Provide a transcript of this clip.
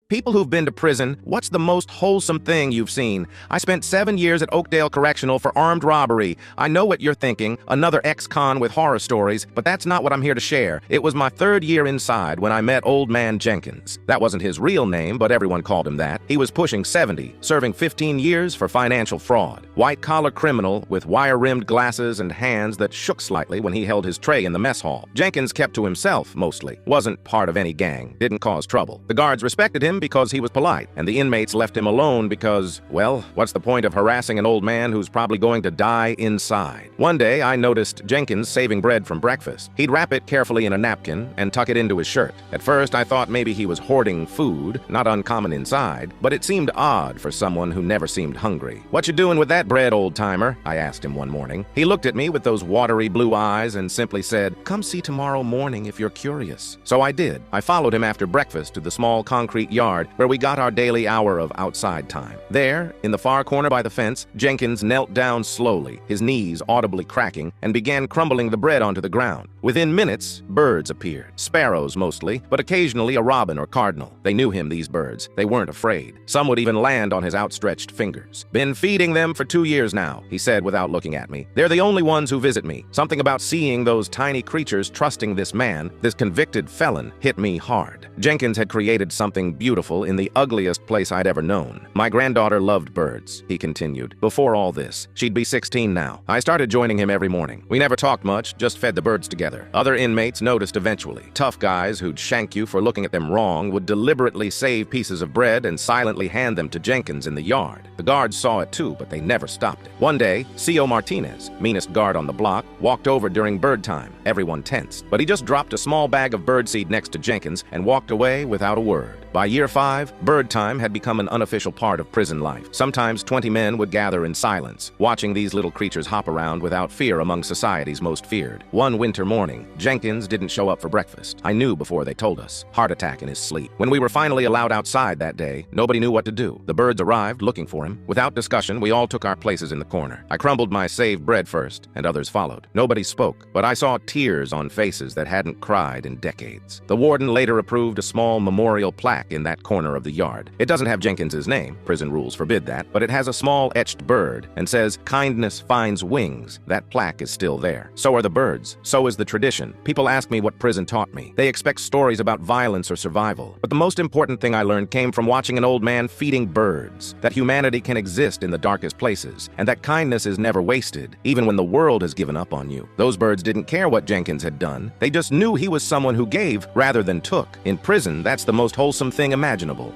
People who've been to prison, what's the most wholesome thing you've seen? I spent 7 years at Oakdale Correctional for armed robbery. I know what you're thinking, another ex-con with horror stories, but that's not what I'm here to share. It was my 3rd year inside when I met Old Man Jenkins. That wasn't his real name, but everyone called him that. He was pushing 70, serving 15 years for financial fraud. White-collar criminal with wire-rimmed glasses and hands that shook slightly when he held his tray in the mess hall. Jenkins kept to himself, mostly. Wasn't part of any gang. Didn't cause trouble. The guards respected him because he was polite, and the inmates left him alone because, well, what's the point of harassing an old man who's probably going to die inside? One day, I noticed Jenkins saving bread from breakfast. He'd wrap it carefully in a napkin and tuck it into his shirt. At first, I thought maybe he was hoarding food, not uncommon inside, but it seemed odd for someone who never seemed hungry. "What you doing with that bread, old-timer?" I asked him one morning. He looked at me with those watery blue eyes and simply said, "Come see tomorrow morning if you're curious." So I did. I followed him after breakfast to the small concrete yard where we got our daily hour of outside time. There, in the far corner by the fence, Jenkins knelt down slowly, his knees audibly cracking, and began crumbling the bread onto the ground. Within minutes, birds appeared. Sparrows mostly, but occasionally a robin or cardinal. They knew him, these birds. They weren't afraid. Some would even land on his outstretched fingers. "Been feeding them for 2 years now," he said without looking at me. "They're the only ones who visit me." Something about seeing those tiny creatures trusting this man, this convicted felon, hit me hard. Jenkins had created something beautiful in the ugliest place I'd ever known. "My granddaughter loved birds," he continued. "Before all this, she'd be 16 now. I started joining him every morning. We never talked much, just fed the birds together. Other inmates noticed eventually. Tough guys who'd shank you for looking at them wrong would deliberately save pieces of bread and silently hand them to Jenkins in the yard. The guards saw it too, but they never stopped it. One day, C.O. Martinez, meanest guard on the block, walked over during bird time. Everyone tensed, but he just dropped a small bag of birdseed next to Jenkins and walked away without a word. By year 5, bird time had become an unofficial part of prison life. Sometimes 20 men would gather in silence, watching these little creatures hop around without fear among society's most feared. One winter morning, Jenkins didn't show up for breakfast. I knew before they told us. Heart attack in his sleep. When we were finally allowed outside that day, nobody knew what to do. The birds arrived looking for him. Without discussion, we all took our places in the corner. I crumbled my saved bread first, and others followed. Nobody spoke, but I saw tears on faces that hadn't cried in decades. The warden later approved a small memorial plaque in that corner of the yard. It doesn't have Jenkins's name, prison rules forbid that, but it has a small etched bird and says, "Kindness finds wings." That plaque is still there. So are the birds. So is the tradition. People ask me what prison taught me. They expect stories about violence or survival. But the most important thing I learned came from watching an old man feeding birds. That humanity can exist in the darkest places, and that kindness is never wasted, even when the world has given up on you. Those birds didn't care what Jenkins had done. They just knew he was someone who gave rather than took. In prison, that's the most wholesome thing imaginable.